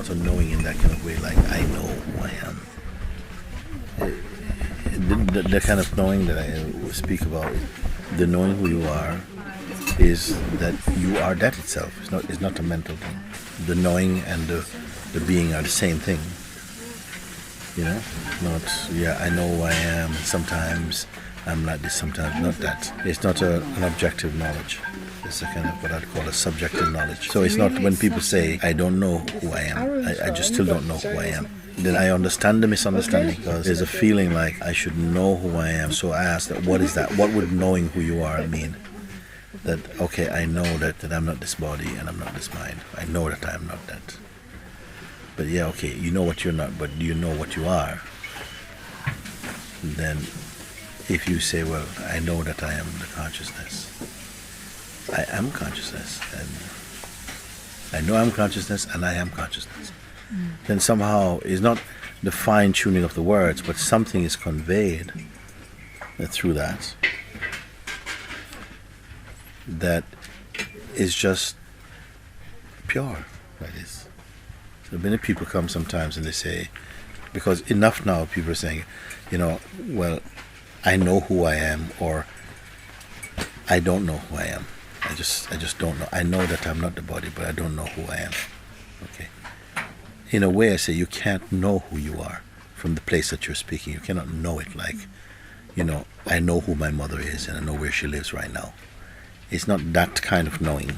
not a knowing in that kind of way, like I know who I am. The kind of knowing that I speak about, the knowing who you are, is that you are that itself. It's not a mental thing. The knowing and the being are the same thing. You know? Not, yeah, I know who I am, sometimes I'm like this, sometimes not that. It's not an objective knowledge. It's a kind of what I'd call a subjective knowledge. So it's not when people say, I don't know who I am, I just still don't know who I am. Then I understand the misunderstanding, because there's a feeling like I should know who I am. So I ask that, what is that? What would knowing who you are mean? That, okay, I know that I'm not this body and I'm not this mind. I know that I'm not that. But yeah, okay, you know what you're not, but do you know what you are? Then if you say, well, I know that I am the consciousness, I am consciousness, and I know I'm consciousness and I am consciousness, then somehow it's not the fine-tuning of the words, but something is conveyed through that is just pure, like this. So many people come sometimes and they say, because enough now people are saying, well, I know who I am, or I don't know who I am. I just don't know. I know that I'm not the body, but I don't know who I am. Okay. In a way, I say you can't know who you are from the place that you're speaking. You cannot know it like, I know who my mother is and I know where she lives right now. It's not that kind of knowing,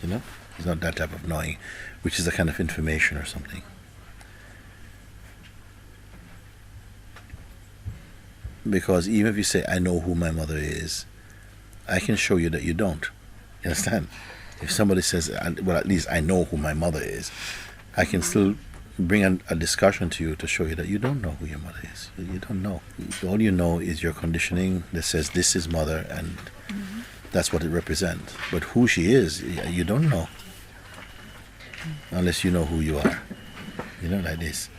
It's not that type of knowing, which is a kind of information or something. Because even if you say, I know who my mother is, I can show you that you don't. You understand? If somebody says, well, at least I know who my mother is, I can still bring a discussion to you to show you that you don't know who your mother is. You don't know. All you know is your conditioning that says this is mother, and that's what it represents. But who she is, you don't know. Unless you know who you are. Like this.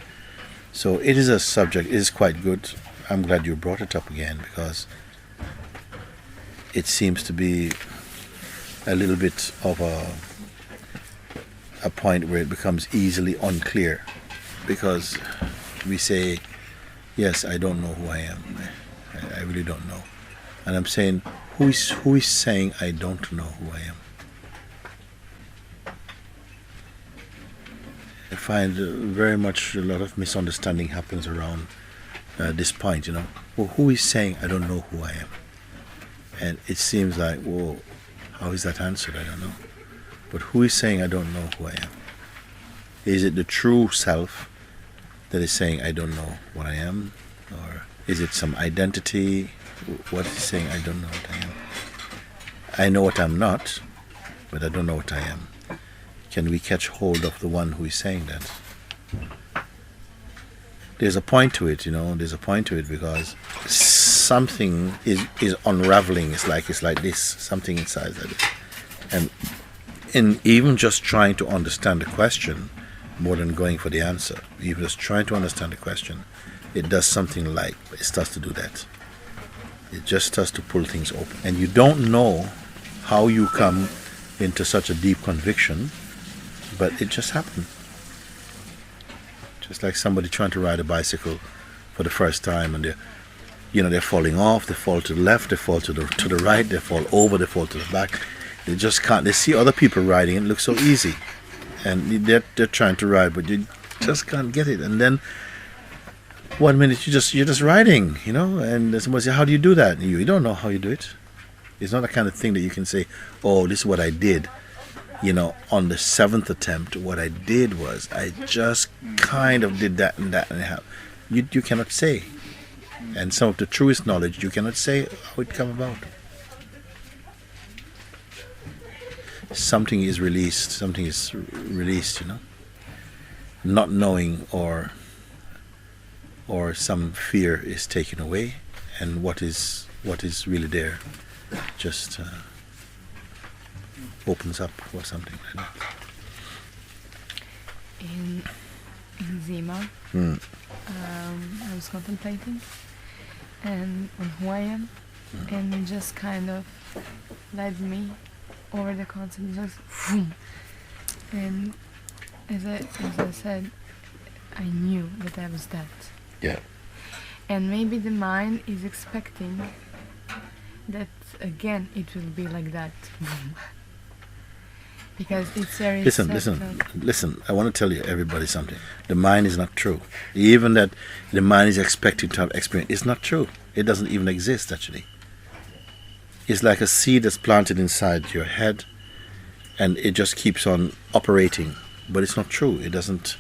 So it is a subject, it is quite good. I'm glad you brought it up again, because it seems to be a little bit of a point where it becomes easily unclear, because we say, yes, I don't know who I am. I really don't know. And I'm saying, who is saying I don't know who I am? I find very much a lot of misunderstanding happens around this point, Well, who is saying I don't know who I am? And it seems like, well, how is that answered? I don't know. But who is saying I don't know who I am? Is it the true self that is saying I don't know what I am? Or is it some identity? What is saying I don't know what I am? I know what I'm not, but I don't know what I am. Can we catch hold of the one who is saying that? There's a point to it, There's a point to it, because something is unraveling. It's like this. Something inside that. And in even just trying to understand the question, more than going for the answer, even just trying to understand the question, it does something like, it starts to do that. It just starts to pull things open. And you don't know how you come into such a deep conviction, but it just happened. Just like somebody trying to ride a bicycle for the first time, and they're falling off, they fall to the left, they fall to the right, they fall over, they fall to the back. They just can't. They see other people riding, it looks so easy, and they're trying to ride, but you just can't get it. And then one minute you're just riding, and somebody says, how do you do that? And you don't know how you do it. It's not the kind of thing that you can say, oh, this is what I did. On the 7th attempt, what I did was I just kind of did that and that, and you cannot say. And some of the truest knowledge you cannot say how it come about. Something is released. Not knowing, or some fear is taken away, and what is really there just opens up, or something like that. In Zima, I was contemplating and on who I am, and it just kind of led me over the concept, just and as I said, I knew that I was that. Yeah. And maybe the mind is expecting that again it will be like that. Because it's very Listen. I want to tell you, everybody, something. The mind is not true. Even that the mind is expected to have experience, it's not true. It doesn't even exist, actually. It's like a seed that's planted inside your head, and it just keeps on operating. But it's not true. It doesn't.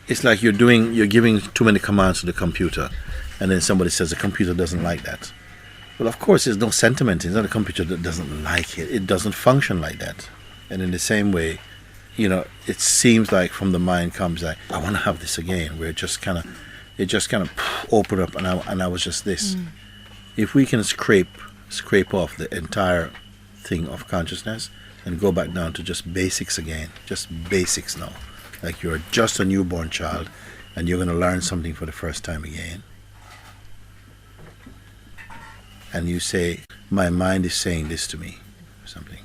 It's like you're giving too many commands to the computer, and then somebody says the computer doesn't like that. Well, of course, there's no sentiment. It's not a computer that doesn't like it. It doesn't function like that. And in the same way, it seems like from the mind comes like, I want to have this again, where it just kind of opened up, and I was just this. If we can scrape off the entire thing of consciousness and go back down to just basics again, just basics now, like you're just a newborn child and you're going to learn something for the first time again, and you say, my mind is saying this to me, or something.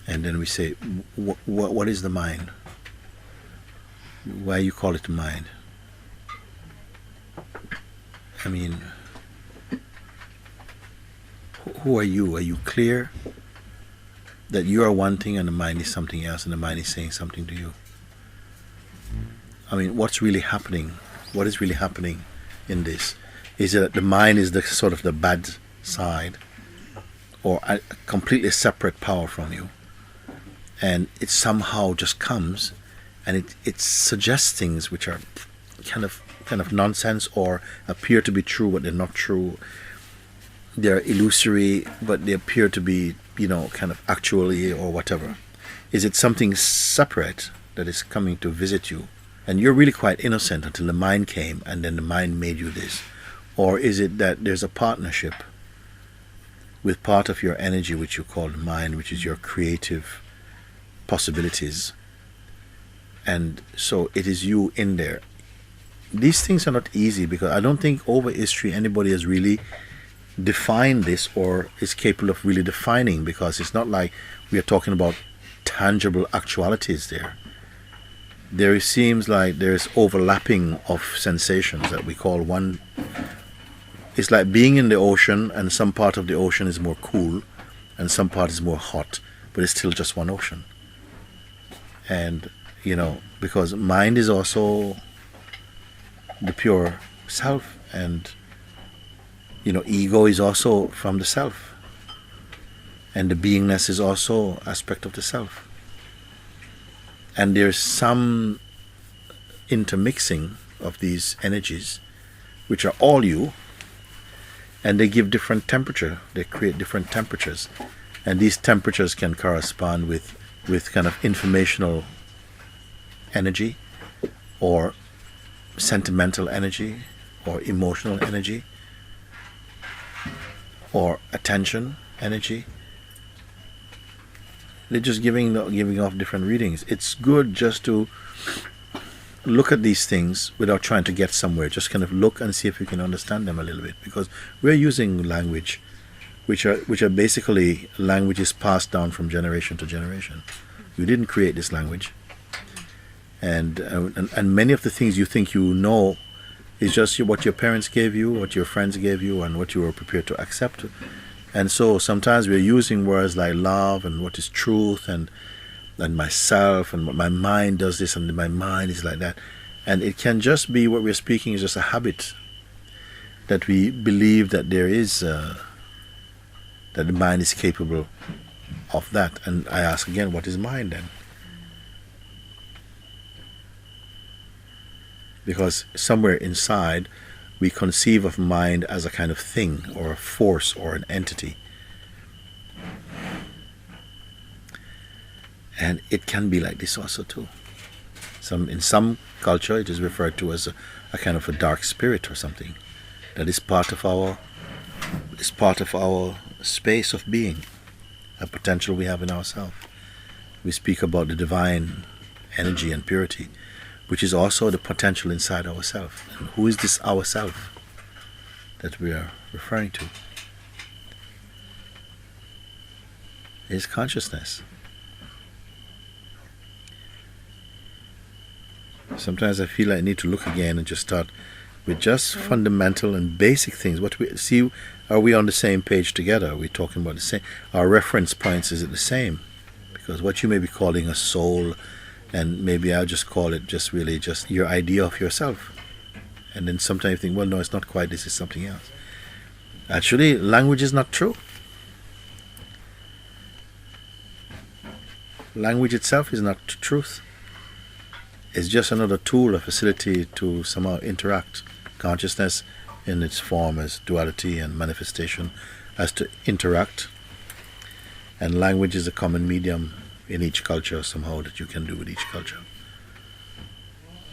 And then we say, what is the mind? Why you call it the mind? I mean, who are you? Are you clear that you are one thing and the mind is something else, and the mind is saying something to you? I mean, what's really happening? What is really happening in this? Is it that the mind is the sort of the bad side, or a completely separate power from you? And it somehow just comes, and it suggests things which are kind of nonsense, or appear to be true but they're not true. They're illusory but they appear to be, kind of actually, or whatever. Is it something separate that is coming to visit you, and you're really quite innocent until the mind came and then the mind made you this? Or is it that there's a partnership with part of your energy which you call the mind, which is your creative possibilities, and so it is you in there? These things are not easy, because I don't think over history anybody has really defined this, or is capable of really defining, because it's not like we are talking about tangible actualities there. There seems like there's overlapping of sensations that we call one. It's like being in the ocean, and some part of the ocean is more cool and some part is more hot, but it's still just one ocean. And because mind is also the pure self, and ego is also from the self, and the beingness is also aspect of the self, and there's some intermixing of these energies which are all you, and they give different temperature, they create different temperatures, and these temperatures can correspond with kind of informational energy, or sentimental energy, or emotional energy, or attention energy. They're just giving off different readings. It's good just to look at these things without trying to get somewhere. Just kind of look and see if you can understand them a little bit, because we're using language which are basically languages passed down from generation to generation. You didn't create this language, and many of the things you think you know is just what your parents gave you, what your friends gave you, and what you were prepared to accept. And so sometimes we're using words like love, and what is truth, and myself, and my mind does this, and my mind is like that. And it can just be, what we're speaking is just a habit, that we believe that there is that the mind is capable of that. And I ask again, what is mind then? Because somewhere inside we conceive of mind as a kind of thing, or a force, or an entity. And it can be like this also too. In some culture it is referred to as a kind of a dark spirit or something that is part of our space of being, a potential we have in ourselves. We speak about the divine energy and purity, which is also the potential inside ourselves. And who is this ourself that we are referring to? It is consciousness. Sometimes I feel I need to look again and just start with just fundamental and basic things. What we see, are we on the same page together? Are we talking about the same? Our reference points, is it the same? Because what you may be calling a soul, and maybe I'll just call it just really just your idea of yourself. And then sometimes you think, well, no, it's not quite, this is something else. Actually, language is not true. Language itself is not truth. It's just another tool, a facility to somehow interact. Consciousness in its form as duality and manifestation has to interact. And language is a common medium in each culture somehow that you can do with each culture.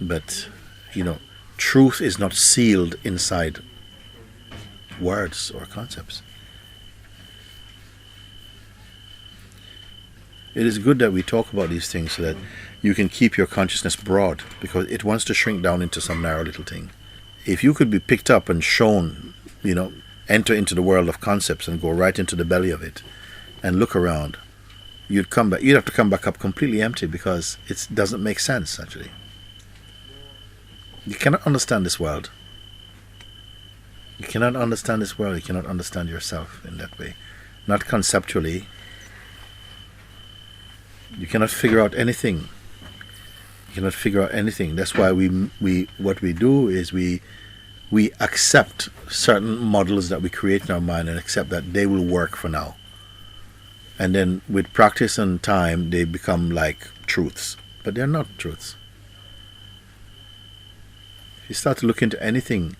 But, truth is not sealed inside words or concepts. It is good that we talk about these things so that you can keep your consciousness broad, because it wants to shrink down into some narrow little thing. If you could be picked up and shown, enter into the world of concepts and go right into the belly of it and look around, you'd have to come back up completely empty, because it doesn't make sense, actually. You cannot understand this world. You cannot understand this world. You cannot understand yourself in that way. Not conceptually. You cannot figure out anything. You cannot figure out anything. That's why what we do is we accept certain models that we create in our mind and accept that they will work for now. And then with practice and time, they become like truths. But they're not truths. If you start to look into anything,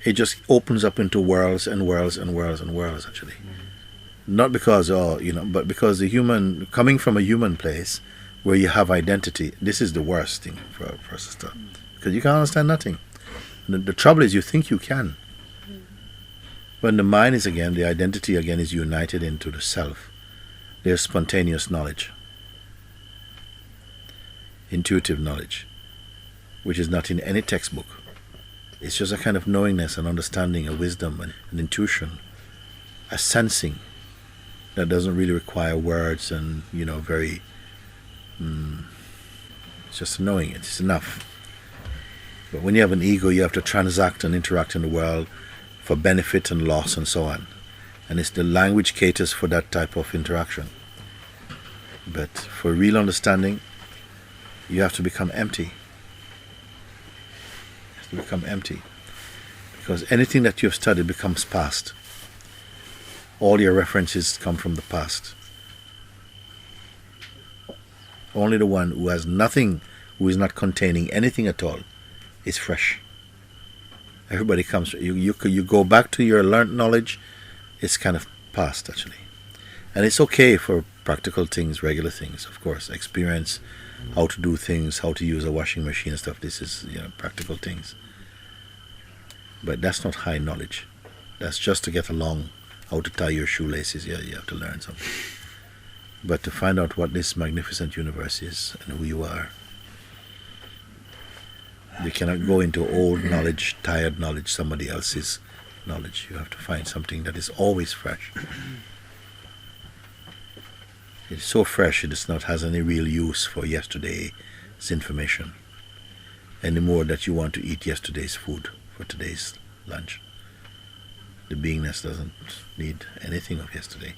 it just opens up into worlds and worlds and worlds and worlds, actually. Not because, but because the human, coming from a human place where you have identity, this is the worst thing for a person to start. Because you can't understand nothing. The trouble is you think you can. When the mind is again, the identity again is united into the self, there's spontaneous knowledge, intuitive knowledge, which is not in any textbook. It's just a kind of knowingness and understanding, a wisdom and an intuition, a sensing that doesn't really require words and, very... it's just knowing it. It's enough. But when you have an ego, you have to transact and interact in the world for benefit and loss and so on. And it's the language caters for that type of interaction. But for real understanding, you have to become empty. You have to become empty. Because anything that you've studied becomes past. All your references come from the past. Only the one who has nothing, who is not containing anything at all, is fresh. Everybody comes, you go back to your learned knowledge, it's kind of past, actually. And it's okay for practical things, regular things, of course. Experience how to do things, how to use a washing machine and stuff. This is, practical things. But that's not high knowledge. That's just to get along, how to tie your shoelaces. Yeah, you have to learn something. But to find out what this magnificent universe is and who you are, you cannot go into old knowledge, tired knowledge, somebody else's knowledge. You have to find something that is always fresh. It's so fresh it has any real use for yesterday's information, anymore that you want to eat yesterday's food for today's lunch. The beingness doesn't need anything of yesterday.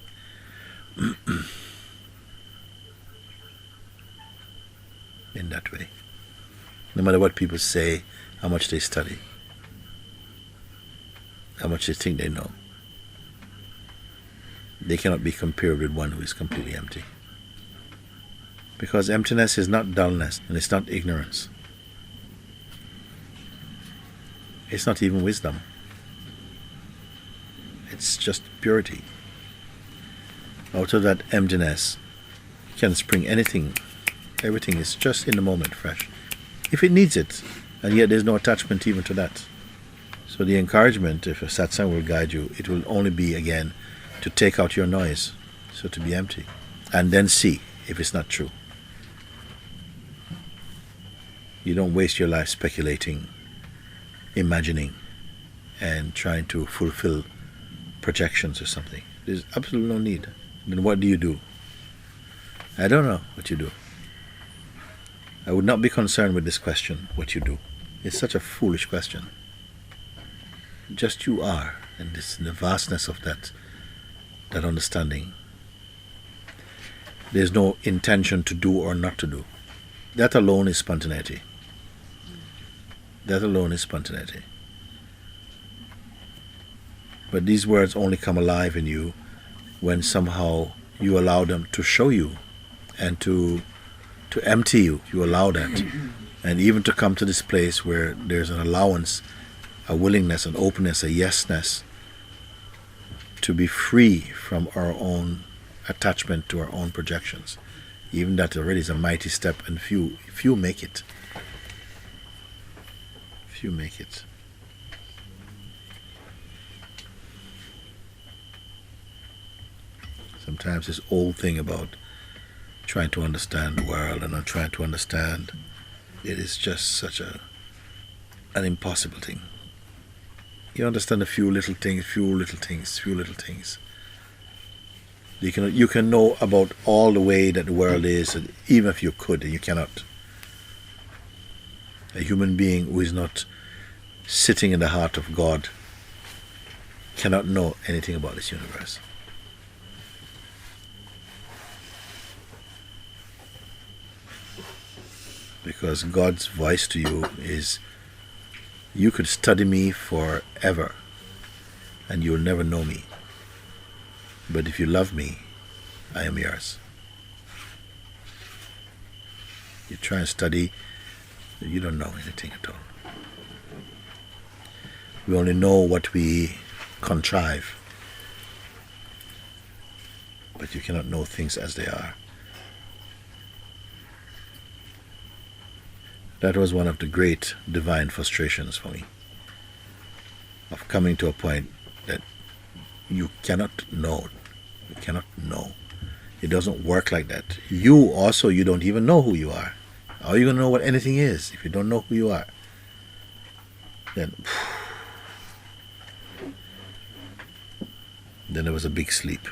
In that way. No matter what people say, how much they study, how much they think they know, they cannot be compared with one who is completely empty. Because emptiness is not dullness, and it's not ignorance. It's not even wisdom. It's just purity. Out of that emptiness can spring anything. Everything is just in the moment, fresh. If it needs it, and yet there's no attachment even to that. So the encouragement, if a satsang will guide you, it will only be, again, to take out your noise, so to be empty, and then see if it's not true. You don't waste your life speculating, imagining, and trying to fulfill projections or something. There's absolutely no need. Then what do you do? I don't know what you do. I would not be concerned with this question, what you do. It's such a foolish question. Just you are, and this, the vastness of that understanding. There's no intention to do or not to do. That alone is spontaneity. That alone is spontaneity. But these words only come alive in you when somehow you allow them to show you and to empty you. You allow that. And even to come to this place where there's an allowance, a willingness, an openness, a yesness to be free from our own attachment to our own projections. Even that already is a mighty step, and few make it. Few make it. Sometimes this old thing about trying to understand the world and not trying to understand, it is just such an impossible thing. You understand a few little things. You can know about all the way that the world is, and even if you could, you cannot. A human being who is not sitting in the heart of God cannot know anything about this universe. Because God's voice to you is, you could study me forever and you'll never know me. But if you love me, I am yours. You try and study, you don't know anything at all. We only know what we contrive. But you cannot know things as they are. That was one of the great divine frustrations for me, of coming to a point that you cannot know. You cannot know. It doesn't work like that. You don't even know who you are. How are you going to know what anything is if you don't know who you are? Then there was a big sleep.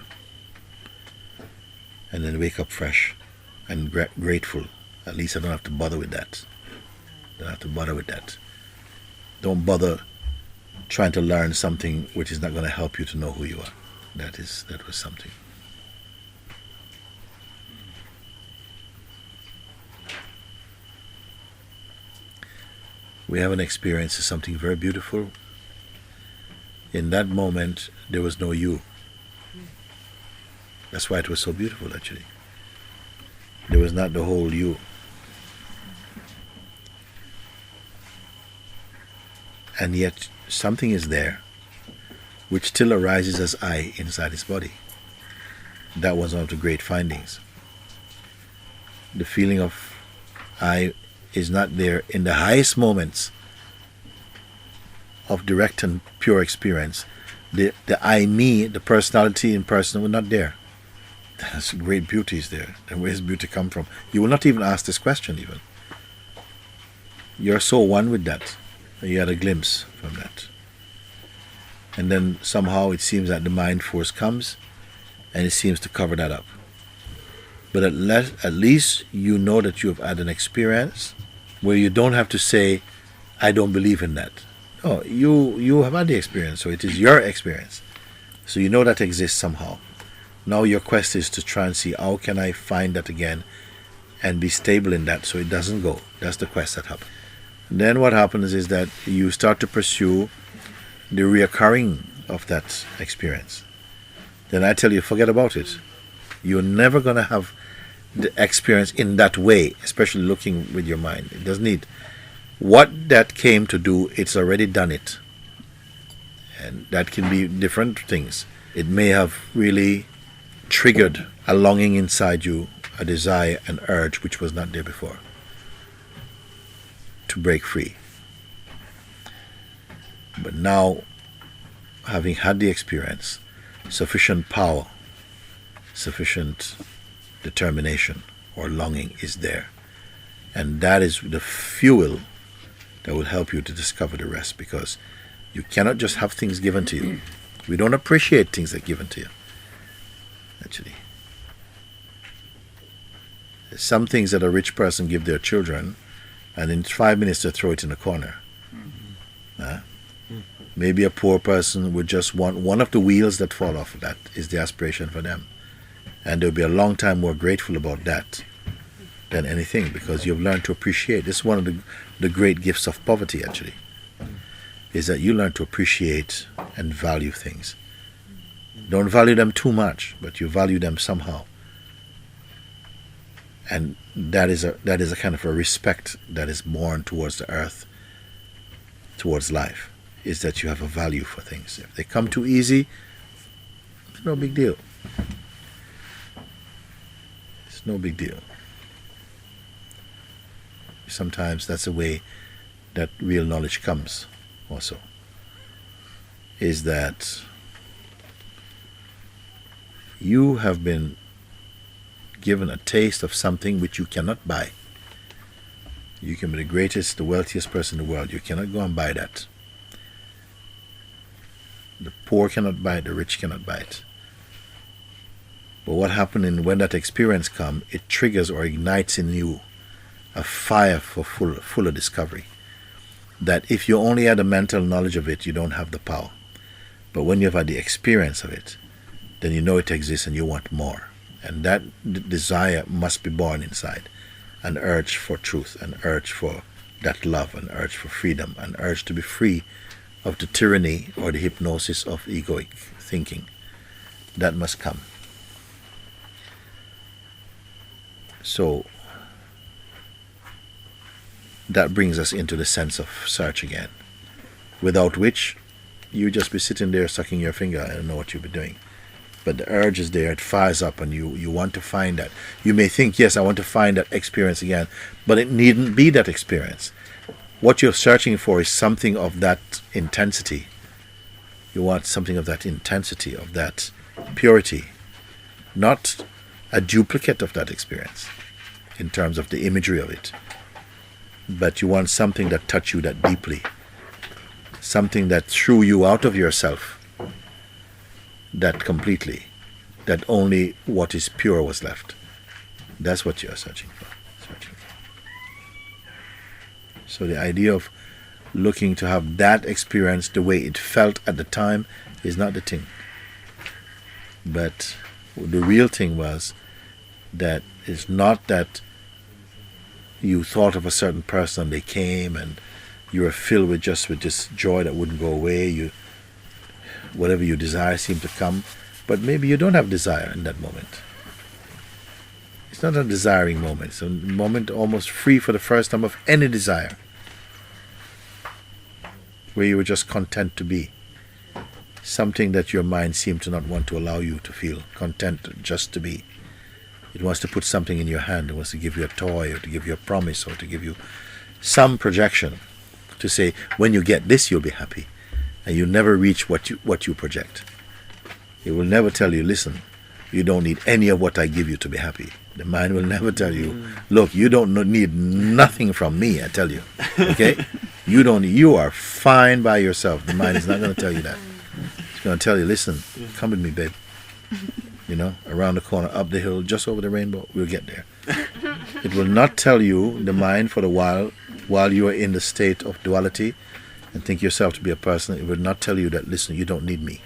And then wake up fresh and grateful. At least I don't have to bother with that. Don't bother trying to learn something which is not going to help you to know who you are. That was something. We have an experience of something very beautiful. In that moment, there was no you. That's why it was so beautiful, actually. There was not the whole you. And yet something is there which still arises as I inside his body. That was one of the great findings. The feeling of I is not there in the highest moments of direct and pure experience. The I, me, the personality in person were not there. That's great beauty is there. And where does beauty come from? You will not even ask this question even. You're so one with that. You had a glimpse from that. And then somehow it seems that the mind force comes and it seems to cover that up. But at least you know that you have had an experience where you don't have to say, I don't believe in that. No, you have had the experience, so it is your experience. So you know that exists somehow. Now your quest is to try and see how can I find that again and be stable in that so it doesn't go. That's the quest that happens. Then what happens is that you start to pursue the reoccurring of that experience. Then I tell you, forget about it. You're never going to have the experience in that way, especially looking with your mind. It doesn't need. What that came to do, it's already done it. And that can be different things. It may have really triggered a longing inside you, a desire, an urge which was not there before, to break free. But now, having had the experience, sufficient power, sufficient determination or longing is there. And that is the fuel that will help you to discover the rest, because you cannot just have things given to you. We don't appreciate things that are given to you, actually. Some things that a rich person give their children, and in 5 minutes they throw it in a corner. Maybe a poor person would just want one of the wheels that fall off of that is the aspiration for them. And they'll be a long time more grateful about that than anything, because you've learned to appreciate. This is one of the great gifts of poverty, actually, is that you learn to appreciate and value things. Don't value them too much, but you value them somehow. And that is a kind of a respect that is born towards the earth, towards life, is that you have a value for things. If they come too easy, it's no big deal. It's no big deal. Sometimes that's the way that real knowledge comes also, is that you have been given a taste of something which you cannot buy. You can be the greatest, the wealthiest person in the world. You cannot go and buy that. The poor cannot buy it, the rich cannot buy it. But what happens when that experience comes, it triggers or ignites in you a fire for fuller discovery. That if you only had a mental knowledge of it, you don't have the power. But when you've had the experience of it, then you know it exists and you want more. And that desire must be born inside. An urge for truth, an urge for that love, an urge for freedom, an urge to be free of the tyranny or the hypnosis of egoic thinking. That must come. So that brings us into the sense of search again, without which you just be sitting there sucking your finger and know what you'll be doing. But the urge is there, it fires up, and you want to find that. You may think, yes, I want to find that experience again, but it needn't be that experience. What you're searching for is something of that intensity. You want something of that intensity, of that purity, not a duplicate of that experience in terms of the imagery of it. But you want something that touched you that deeply, something that threw you out of yourself that completely, that only what is pure was left. That's what you are searching for. So the idea of looking to have that experience the way it felt at the time is not the thing. But the real thing was that it's not that you thought of a certain person and they came and you were filled with this joy that wouldn't go away. Whatever you desire seemed to come, but maybe you don't have desire in that moment. It's not a desiring moment. It's a moment almost free for the first time of any desire, where you were just content to be. Something that your mind seemed to not want to allow you to feel, content just to be. It wants to put something in your hand. It wants to give you a toy, or to give you a promise, or to give you some projection, to say, when you get this, you'll be happy. And you never reach what you project. It will never tell you, listen, you don't need any of what I give you to be happy. The mind will never tell you, look, you don't need nothing from me, I tell you. Okay? You are fine by yourself. The mind is not going to tell you that. It's going to tell you, listen, come with me, babe. Around the corner, up the hill, just over the rainbow, we'll get there. It will not tell you, the mind, for a while you are in the state of duality, and think yourself to be a person. It will not tell you that, listen, you don't need me.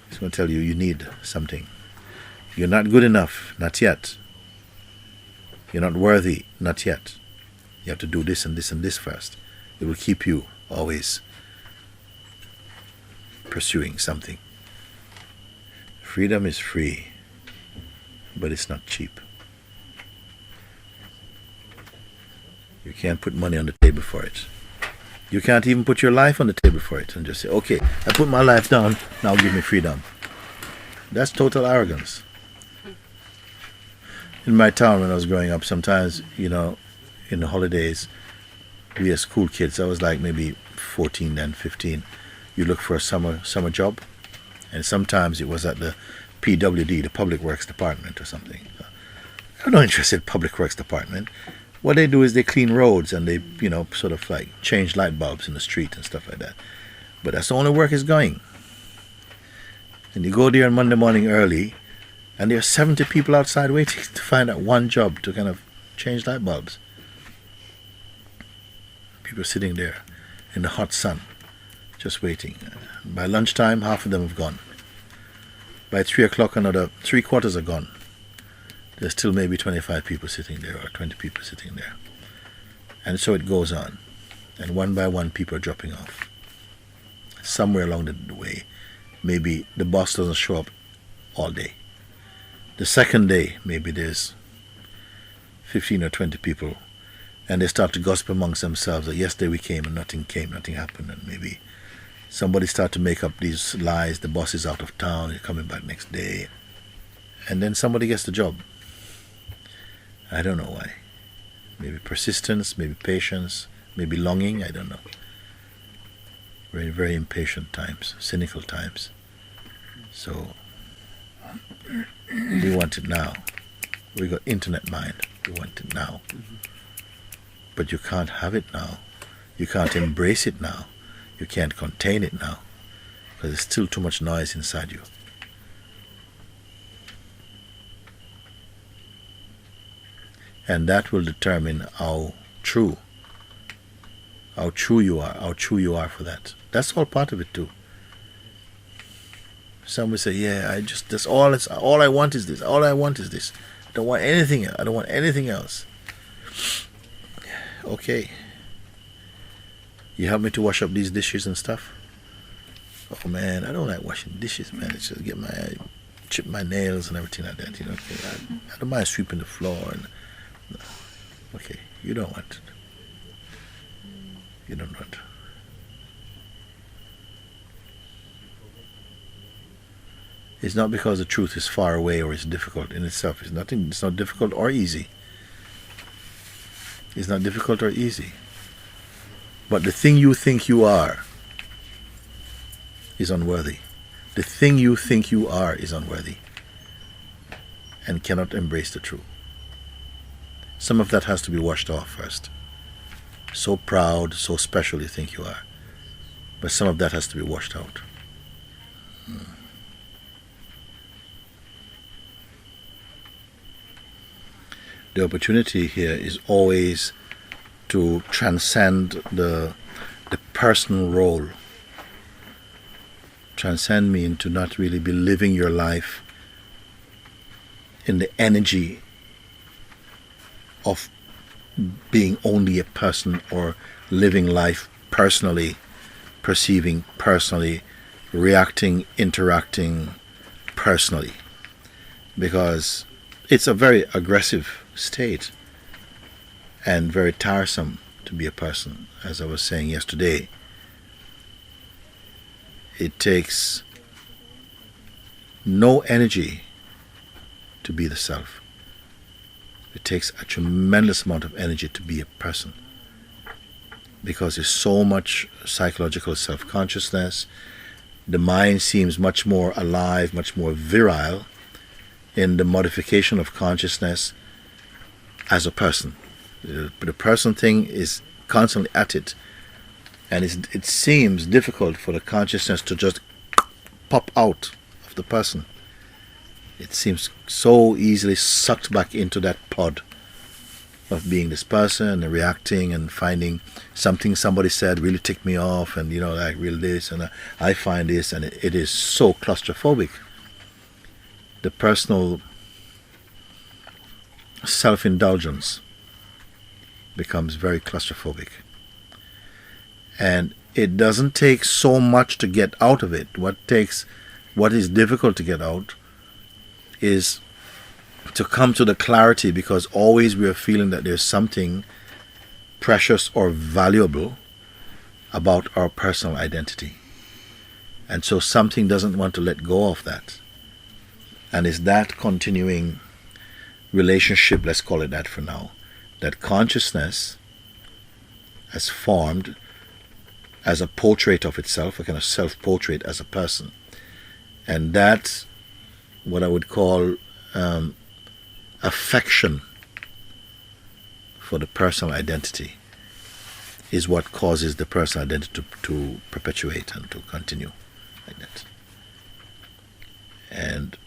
It's going to tell you, you need something. You're not good enough, not yet. You're not worthy, not yet. You have to do this and this and this first. It will keep you always pursuing something. Freedom is free, but it's not cheap. You can't put money on the table for it. You can't even put your life on the table for it and just say, okay, I put my life down, now give me freedom. That's total arrogance. In my town when I was growing up, sometimes, in the holidays, we as school kids, I was like maybe 14 then, 15, you look for a summer job, and sometimes it was at the PWD, the Public Works Department or something. I'm not interested in Public Works Department. What they do is they clean roads and they, sort of like change light bulbs in the street and stuff like that. But that's the only work is going. And you go there on Monday morning early, And there are 70 people outside waiting to find out one job to kind of change light bulbs. People sitting there in the hot sun, just waiting. By lunchtime, half of them have gone. By 3 o'clock, another 3/4 are gone. There's still maybe 25 people sitting there or 20 people sitting there. And so it goes on. And one by one, people are dropping off. Somewhere along the way, maybe the boss doesn't show up all day. The second day, maybe there's 15 or 20 people, and they start to gossip amongst themselves that yesterday we came and nothing happened, and maybe somebody start to make up these lies, the boss is out of town, he's coming back next day, and then somebody gets the job. I don't know why. Maybe persistence, maybe patience, maybe longing, I don't know. Very, very impatient times, cynical times. So we want it now. We got internet mind. We want it now. But you can't have it now. You can't embrace it now. You can't contain it now. Because there's still too much noise inside you. And that will determine how true you are for that. That's all part of it too. Some will say, yeah, that's all I want is this. All I want is this. I don't want anything. I don't want anything else. Okay. You help me to wash up these dishes and stuff? Oh man, I don't like washing dishes, man. It's just chip my nails and everything like that. I don't mind sweeping the floor. Okay, you don't want it. You don't want it. It's not because the truth is far away or it's difficult in itself. It's not difficult or easy. It's not difficult or easy. But the thing you think you are is unworthy. The thing you think you are is unworthy and cannot embrace the truth. Some of that has to be washed off first. So proud, so special you think you are. But some of that has to be washed out. The opportunity here is always to transcend the personal role. Transcend means to not really be living your life in the energy of being only a person or living life personally, perceiving personally, reacting, interacting personally. Because it's a very aggressive state and very tiresome to be a person. As I was saying yesterday, it takes no energy to be the self. It takes a tremendous amount of energy to be a person, because there's so much psychological self-consciousness. The mind seems much more alive, much more virile in the modification of consciousness as a person. The person thing is constantly at it, and it seems difficult for the consciousness to just pop out of the person. It seems so easily sucked back into that pod of being this person and reacting and finding something somebody said really ticked me off, and like really this, and I find this, and it is so claustrophobic. The personal self-indulgence becomes very claustrophobic. And it doesn't take so much to get out of it. What is difficult to get out is to come to the clarity, because always we are feeling that there's something precious or valuable about our personal identity. And so something doesn't want to let go of that. And it's that continuing relationship, let's call it that for now, that consciousness has formed as a portrait of itself, a kind of self-portrait as a person. And that's what I would call affection for the personal identity is what causes the personal identity to perpetuate and to continue like that. And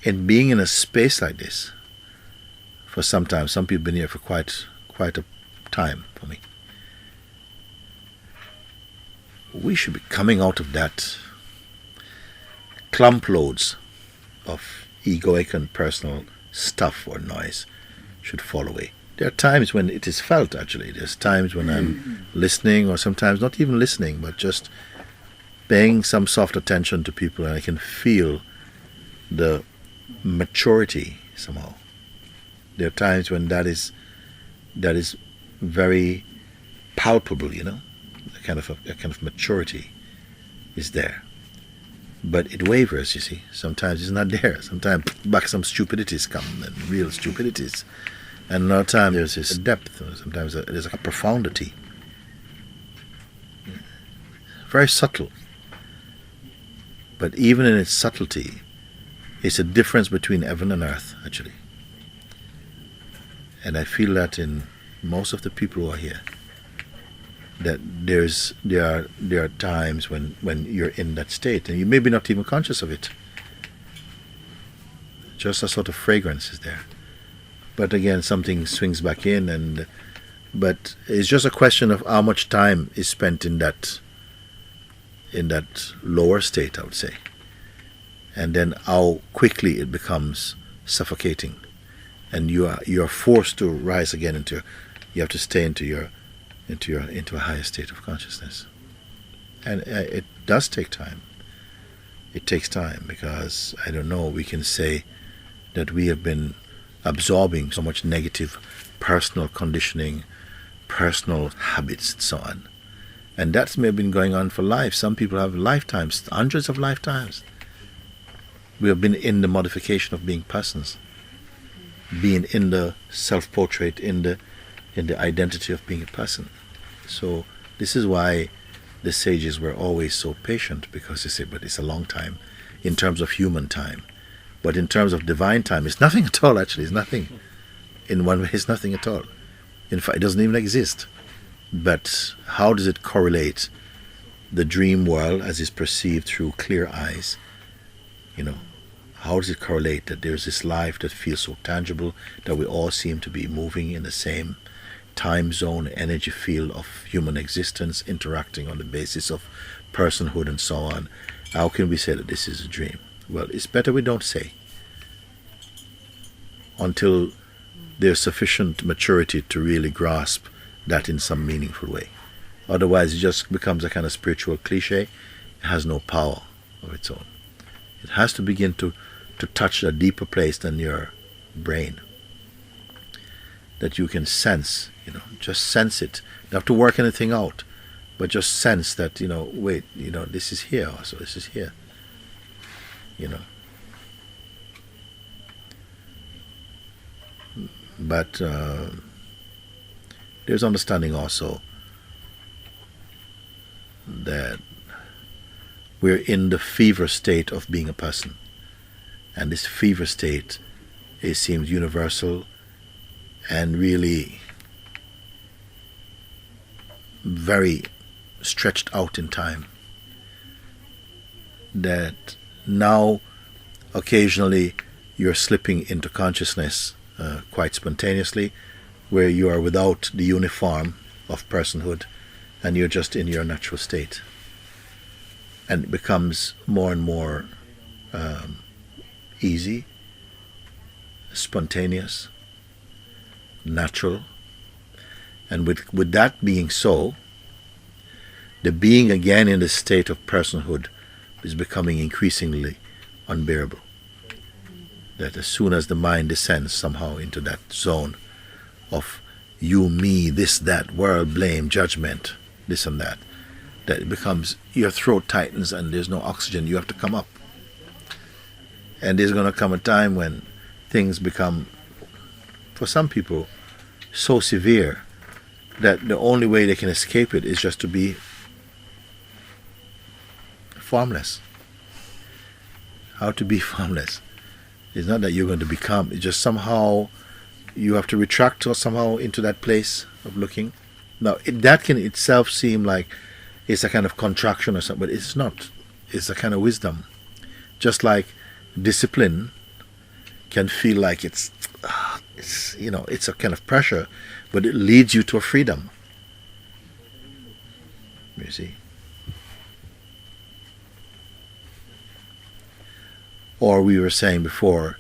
in being in a space like this for some time, some people have been here for quite a time for me, we should be coming out of that clump loads of egoic and personal stuff or noise should fall away. There are times when it is felt, actually. There's times when I'm listening, or sometimes not even listening, but just paying some soft attention to people, and I can feel the maturity somehow. There are times when that is very palpable, you know, a kind of maturity is there. But it wavers, you see. Sometimes it's not there. Sometimes back some stupidities come, and real stupidities. And another time there's this depth. Sometimes there's a profundity. Very subtle. But even in its subtlety, it's a difference between heaven and earth, actually. And I feel that in most of the people who are here, that there are times when you're in that state, and you maybe not even conscious of it. Just a sort of fragrance is there. But again, something swings back in, but it's just a question of how much time is spent in that lower state, I would say. And then how quickly it becomes suffocating. And you are forced to rise again you have to stay into a higher state of consciousness. And it does take time. It takes time because, I don't know, we can say that we have been absorbing so much negative personal conditioning, personal habits, and so on. And that's maybe been going on for life. Some people have lifetimes, hundreds of lifetimes. We have been in the modification of being persons, being in the self-portrait, in the identity of being a person. So this is why the sages were always so patient, because they say, but it's a long time in terms of human time. But in terms of divine time, it's nothing at all, actually. It's nothing. In one way, it's nothing at all. In fact, it doesn't even exist. But how does it correlate the dream world as is perceived through clear eyes? You know, how does it correlate that there's this life that feels so tangible, that we all seem to be moving in the same time zone, energy field of human existence, interacting on the basis of personhood and so on? How can we say that this is a dream? Well, it's better we don't say, until there's sufficient maturity to really grasp that in some meaningful way. Otherwise, it just becomes a kind of spiritual cliche. It has no power of its own. It has to begin to touch a deeper place than your brain, that you can sense, you know, just sense it. You don't have to work anything out, but just sense that, you know, wait, you know, this is here also, this is here, you know. But there's understanding also that we're in the fever state of being a person. And this fever state, it seems universal and really very stretched out in time. That now, occasionally, you're slipping into consciousness quite spontaneously, where you are without the uniform of personhood and you're just in your natural state. And it becomes more and more easy, spontaneous, natural. And with that being so, the being again in the state of personhood is becoming increasingly unbearable. That as soon as the mind descends somehow into that zone of you, me, this, that, world, blame, judgment, this and that it becomes, your throat tightens and there's no oxygen, you have to come up. And there's going to come a time when things become, for some people, so severe that the only way they can escape it is just to be formless. How to be formless? It's not that you're going to become, it's just somehow you have to retract or somehow into that place of looking. Now, that can itself seem like it's a kind of contraction or something, but it's not. It's a kind of wisdom. Just like discipline can feel like it's it's a kind of pressure, but it leads you to a freedom. You see? Or we were saying before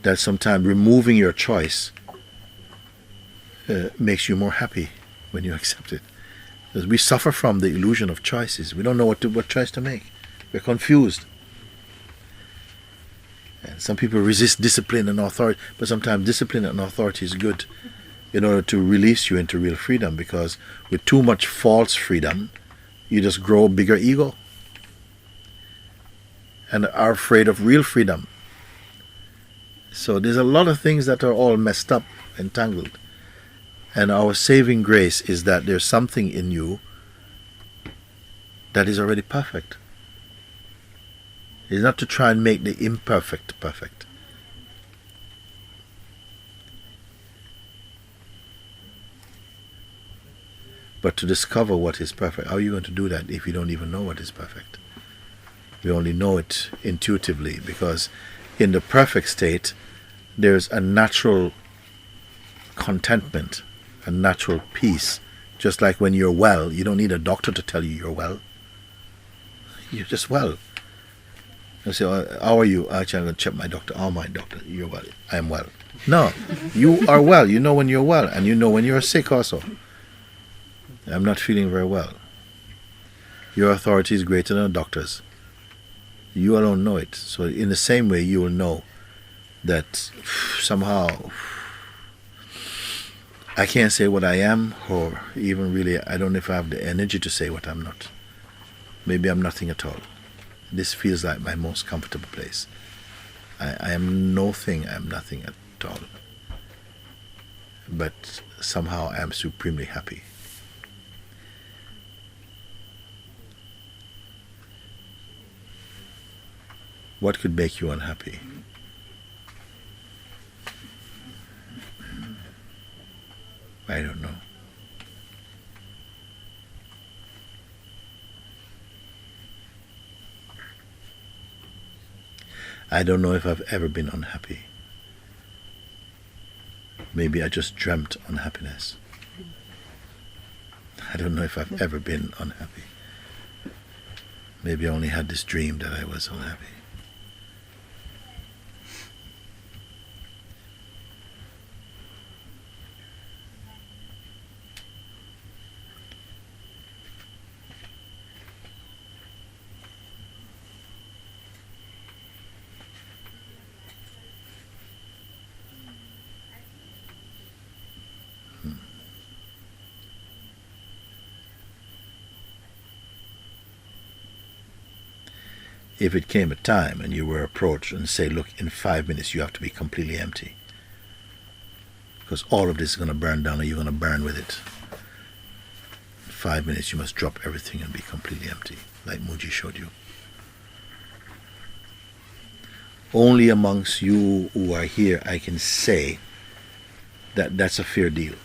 that sometimes removing your choice makes you more happy when you accept it. Because we suffer from the illusion of choices. We don't know what choice to make. We're confused. And some people resist discipline and authority, but sometimes discipline and authority is good in order to release you into real freedom, because with too much false freedom, you just grow a bigger ego and are afraid of real freedom. So there's a lot of things that are all messed up, entangled. And our saving grace is that there's something in you that is already perfect. It's not to try and make the imperfect perfect. But to discover what is perfect, how are you going to do that if you don't even know what is perfect? We only know it intuitively, because in the perfect state, there's a natural contentment, a natural peace. Just like when you're well, you don't need a doctor to tell you you're well. You're just well. I say, how are you? Actually, I'm going to check my doctor. Oh, my doctor, you're well. I am well. No, you are well. You know when you're well, and you know when you're sick also. I'm not feeling very well. Your authority is greater than a doctor's. You alone know it. So in the same way, you will know that somehow I can't say what I am, or even really, I don't know if I have the energy to say what I'm not. Maybe I'm nothing at all. This feels like my most comfortable place. I am nothing, I am nothing at all. But somehow I am supremely happy. What could make you unhappy? I don't know. I don't know if I've ever been unhappy. Maybe I just dreamt unhappiness. I don't know if I've ever been unhappy. Maybe I only had this dream that I was unhappy. If it came a time and you were approached and say, look, in 5 minutes you have to be completely empty, because all of this is going to burn down and you're going to burn with it. In 5 minutes you must drop everything and be completely empty, like MooJi showed you. Only amongst you who are here I can say that that's a fair deal.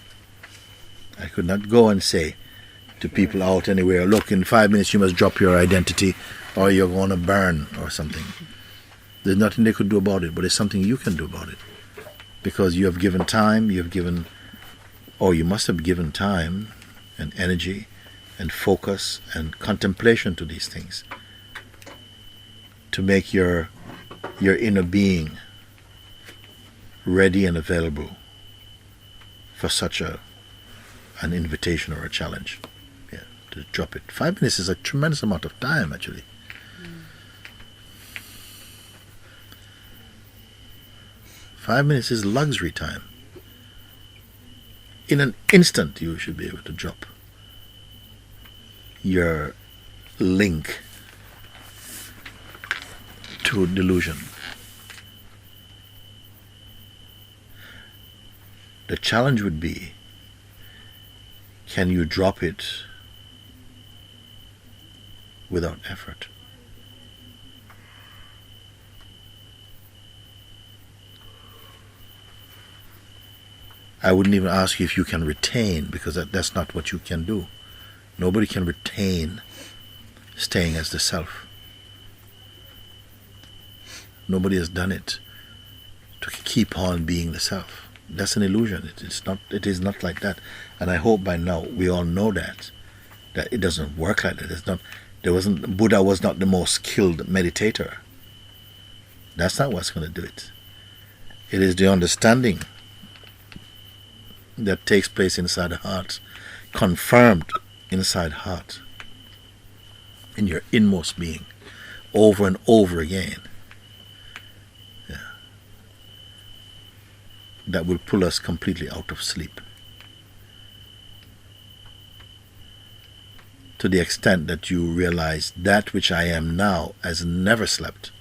I could not go and say to people out anywhere, look, in 5 minutes you must drop your identity or you're going to burn or something. There's nothing they could do about it, but there's something you can do about it. Because you have given time, you must have given time and energy and focus and contemplation to these things to make your inner being ready and available for such an invitation or a challenge. Yeah, to drop it. 5 minutes is a tremendous amount of time, actually. 5 minutes is luxury time. In an instant, you should be able to drop your link to delusion. The challenge would be, can you drop it without effort? I wouldn't even ask you if you can retain, because that's not what you can do. Nobody can retain staying as the self. Nobody has done it to keep on being the self. That's an illusion. It is not like that. And I hope by now we all know that it doesn't work like that. Buddha was not the most skilled meditator. That's not what's going to do it. It is the understanding that takes place inside the heart, confirmed inside heart, in your inmost being, over and over again. Yeah. That will pull us completely out of sleep. To the extent that you realize that which I am now has never slept.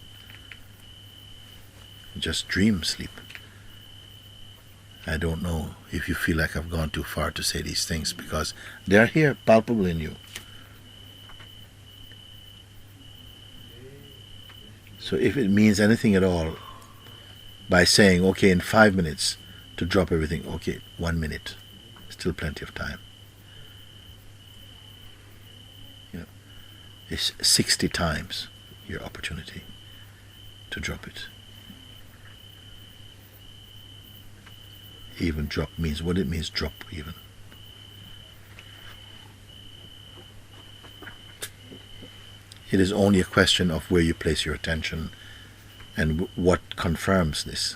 Just dream sleep. I don't know if you feel like I've gone too far to say these things, because they're here, palpable in you. So if it means anything at all, by saying, okay, in 5 minutes to drop everything, okay, 1 minute, still plenty of time. It's 60 times your opportunity to drop it. Even drop means what it means, drop even. It is only a question of where you place your attention and what confirms this.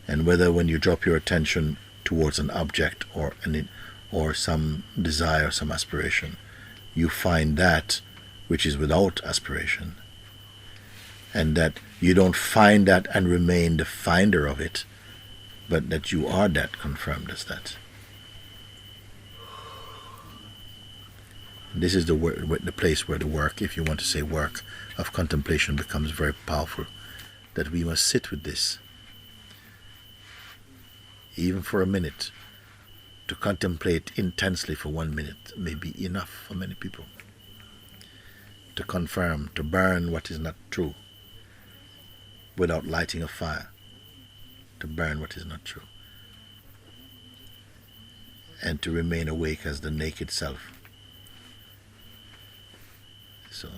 And whether when you drop your attention towards an object or some desire, some aspiration, you find that which is without aspiration, and that you don't find that and remain the finder of it, but that you are that, confirmed as that. This is the place where the work, if you want to say work, of contemplation becomes very powerful, that we must sit with this. Even for a minute, to contemplate intensely for 1 minute may be enough for many people. To confirm, to burn what is not true, without lighting a fire, to burn what is not true, and to remain awake as the naked self. So,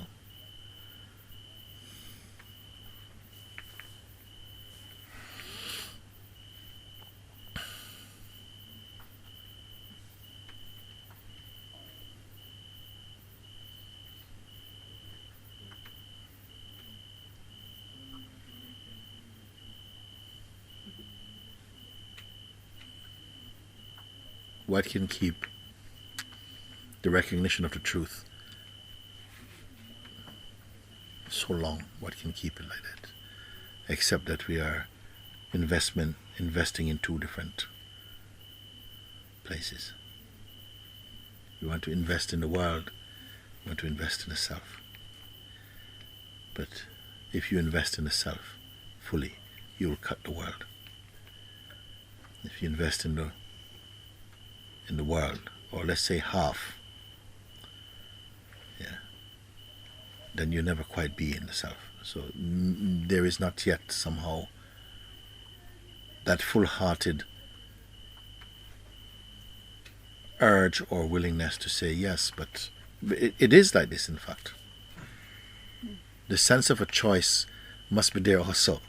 what can keep the recognition of the truth so long? What can keep it like that? Except that we are investing in two different places. We want to invest in the world, we want to invest in the self. But if you invest in the self fully, you will cut the world. If you invest in the world, or let's say half, then you never quite be in the self. So there is not yet somehow that full-hearted urge or willingness to say yes, but it is like this in fact. The sense of a choice must be there also.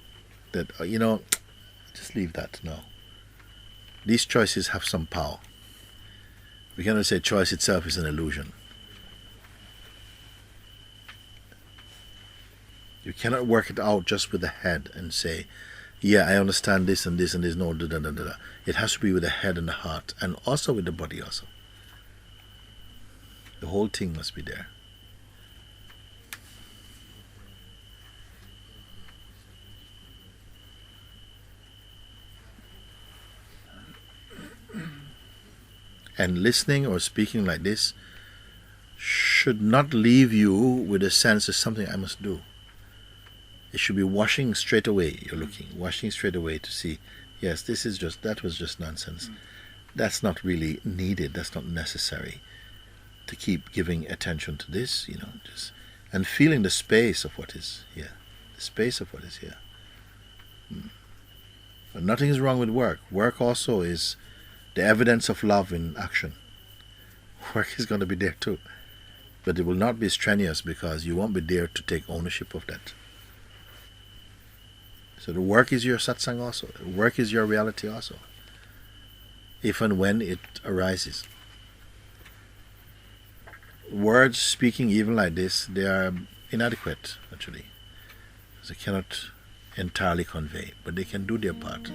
That, just leave that now. These choices have some power. We cannot say choice itself is an illusion. You cannot work it out just with the head and say, yeah, I understand this and this and this. No, da. It has to be with the head and the heart, and also with the body also. The whole thing must be there. And listening or speaking like this should not leave you with a sense of something I must do. It should be washing straight away. You're looking, washing straight away to see, yes, that was just nonsense. That's not really needed. That's not necessary to keep giving attention to this, and feeling the space of what is here. The space of what is here. But nothing is wrong with work. Work also is the evidence of love in action. Work is going to be there too. But it will not be strenuous, because you won't be there to take ownership of that. So the work is your satsang also. Work is your reality also, if and when it arises. Words speaking even like this, they are inadequate, actually. They cannot entirely convey, but they can do their part.